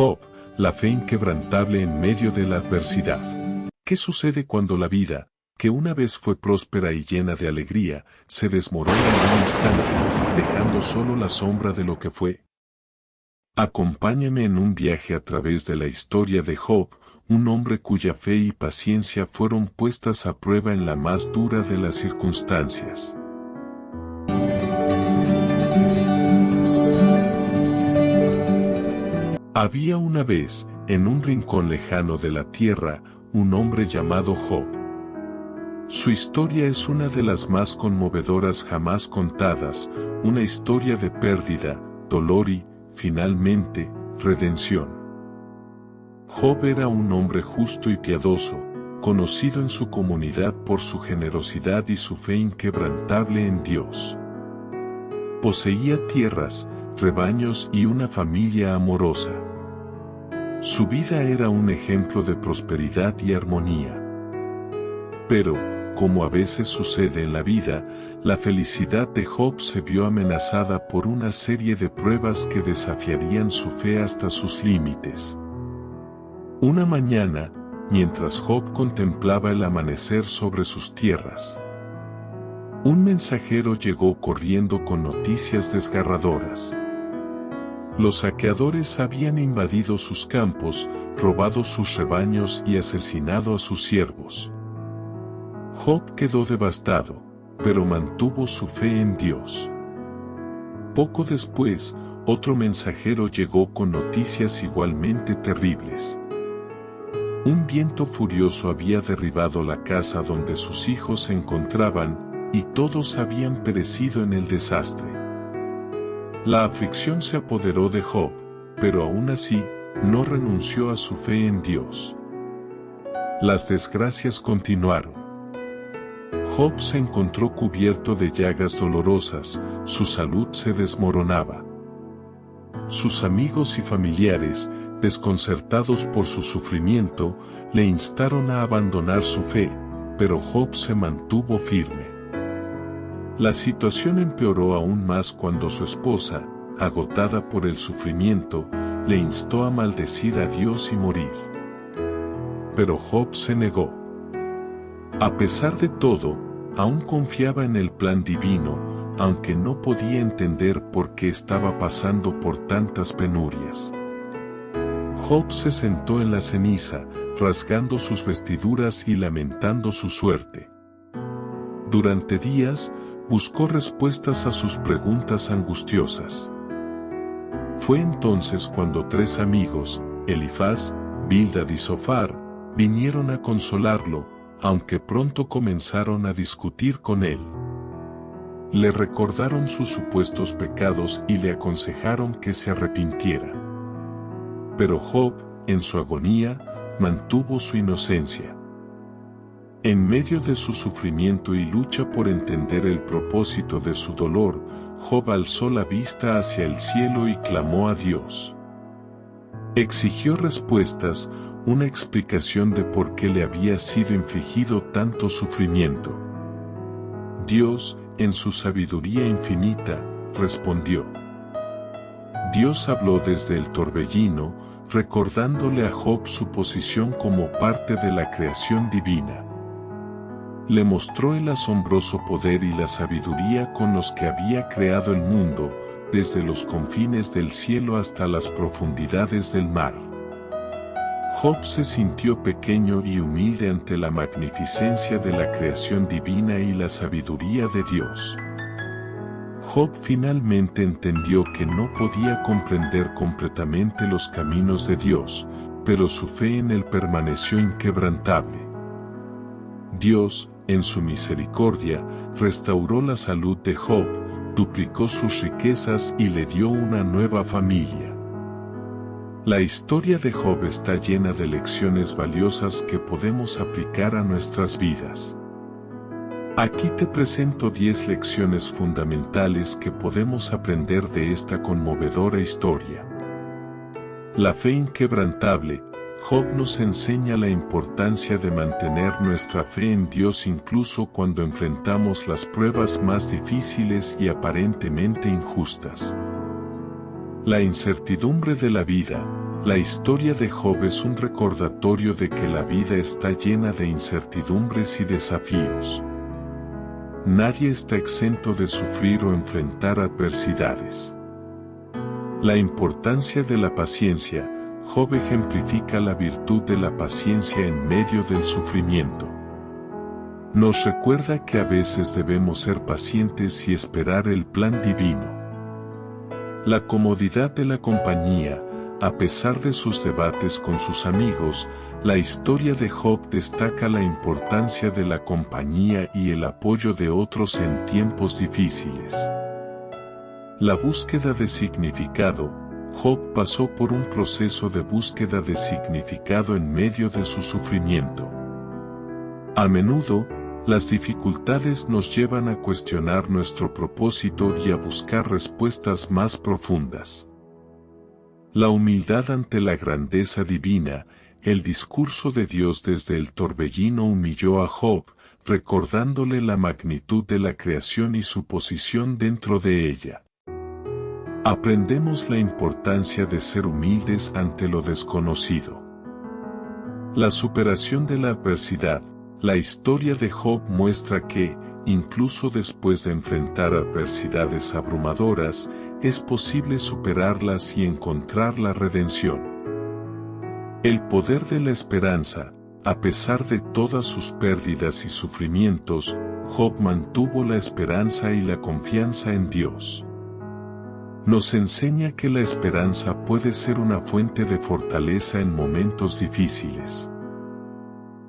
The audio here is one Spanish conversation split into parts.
Job, la fe inquebrantable en medio de la adversidad. ¿Qué sucede cuando la vida, que una vez fue próspera y llena de alegría, se desmorona en un instante, dejando solo la sombra de lo que fue? Acompáñame en un viaje a través de la historia de Job, un hombre cuya fe y paciencia fueron puestas a prueba en la más dura de las circunstancias. Había una vez, en un rincón lejano de la tierra, un hombre llamado Job. Su historia es una de las más conmovedoras jamás contadas, una historia de pérdida, dolor y, finalmente, redención. Job era un hombre justo y piadoso, conocido en su comunidad por su generosidad y su fe inquebrantable en Dios. Poseía tierras, rebaños y una familia amorosa. Su vida era un ejemplo de prosperidad y armonía. Pero, como a veces sucede en la vida, la felicidad de Job se vio amenazada por una serie de pruebas que desafiarían su fe hasta sus límites. Una mañana, mientras Job contemplaba el amanecer sobre sus tierras, un mensajero llegó corriendo con noticias desgarradoras. Los saqueadores habían invadido sus campos, robado sus rebaños y asesinado a sus siervos. Job quedó devastado, pero mantuvo su fe en Dios. Poco después, otro mensajero llegó con noticias igualmente terribles. Un viento furioso había derribado la casa donde sus hijos se encontraban, y todos habían perecido en el desastre. La aflicción se apoderó de Job, pero aún así, no renunció a su fe en Dios. Las desgracias continuaron. Job se encontró cubierto de llagas dolorosas, su salud se desmoronaba. Sus amigos y familiares, desconcertados por su sufrimiento, le instaron a abandonar su fe, pero Job se mantuvo firme. La situación empeoró aún más cuando su esposa, agotada por el sufrimiento, le instó a maldecir a Dios y morir. Pero Job se negó. A pesar de todo, aún confiaba en el plan divino, aunque no podía entender por qué estaba pasando por tantas penurias. Job se sentó en la ceniza, rasgando sus vestiduras y lamentando su suerte. Durante días, buscó respuestas a sus preguntas angustiosas. Fue entonces cuando 3 amigos, Elifaz, Bildad y Zofar, vinieron a consolarlo, aunque pronto comenzaron a discutir con él. Le recordaron sus supuestos pecados y le aconsejaron que se arrepintiera. Pero Job, en su agonía, mantuvo su inocencia. En medio de su sufrimiento y lucha por entender el propósito de su dolor, Job alzó la vista hacia el cielo y clamó a Dios. Exigió respuestas, una explicación de por qué le había sido infligido tanto sufrimiento. Dios, en su sabiduría infinita, respondió. Dios habló desde el torbellino, recordándole a Job su posición como parte de la creación divina. Le mostró el asombroso poder y la sabiduría con los que había creado el mundo, desde los confines del cielo hasta las profundidades del mar. Job se sintió pequeño y humilde ante la magnificencia de la creación divina y la sabiduría de Dios. Job finalmente entendió que no podía comprender completamente los caminos de Dios, pero su fe en él permaneció inquebrantable. Dios, en su misericordia, restauró la salud de Job, duplicó sus riquezas y le dio una nueva familia. La historia de Job está llena de lecciones valiosas que podemos aplicar a nuestras vidas. Aquí te presento 10 lecciones fundamentales que podemos aprender de esta conmovedora historia. La fe inquebrantable. Job nos enseña la importancia de mantener nuestra fe en Dios incluso cuando enfrentamos las pruebas más difíciles y aparentemente injustas. La incertidumbre de la vida. La historia de Job es un recordatorio de que la vida está llena de incertidumbres y desafíos. Nadie está exento de sufrir o enfrentar adversidades. La importancia de la paciencia. Job ejemplifica la virtud de la paciencia en medio del sufrimiento. Nos recuerda que a veces debemos ser pacientes y esperar el plan divino. La comodidad de la compañía. A pesar de sus debates con sus amigos, la historia de Job destaca la importancia de la compañía y el apoyo de otros en tiempos difíciles. La búsqueda de significado. Job pasó por un proceso de búsqueda de significado en medio de su sufrimiento. A menudo, las dificultades nos llevan a cuestionar nuestro propósito y a buscar respuestas más profundas. La humildad ante la grandeza divina. El discurso de Dios desde el torbellino humilló a Job, recordándole la magnitud de la creación y su posición dentro de ella. Aprendemos la importancia de ser humildes ante lo desconocido. La superación de la adversidad. La historia de Job muestra que, incluso después de enfrentar adversidades abrumadoras, es posible superarlas y encontrar la redención. El poder de la esperanza. A pesar de todas sus pérdidas y sufrimientos, Job mantuvo la esperanza y la confianza en Dios. Nos enseña que la esperanza puede ser una fuente de fortaleza en momentos difíciles.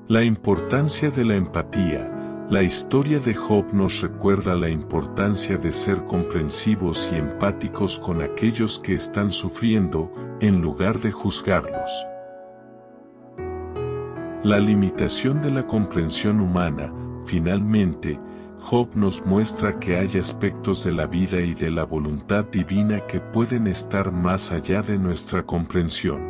La importancia de la empatía. La historia de Job nos recuerda la importancia de ser comprensivos y empáticos con aquellos que están sufriendo, en lugar de juzgarlos. La limitación de la comprensión humana. Finalmente, Job nos muestra que hay aspectos de la vida y de la voluntad divina que pueden estar más allá de nuestra comprensión.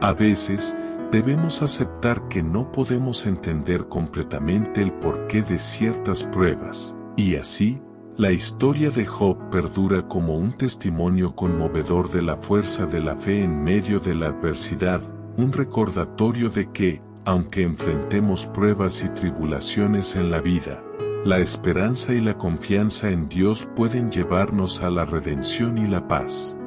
A veces, debemos aceptar que no podemos entender completamente el porqué de ciertas pruebas, y así, la historia de Job perdura como un testimonio conmovedor de la fuerza de la fe en medio de la adversidad, un recordatorio de que, aunque enfrentemos pruebas y tribulaciones en la vida, la esperanza y la confianza en Dios pueden llevarnos a la redención y la paz.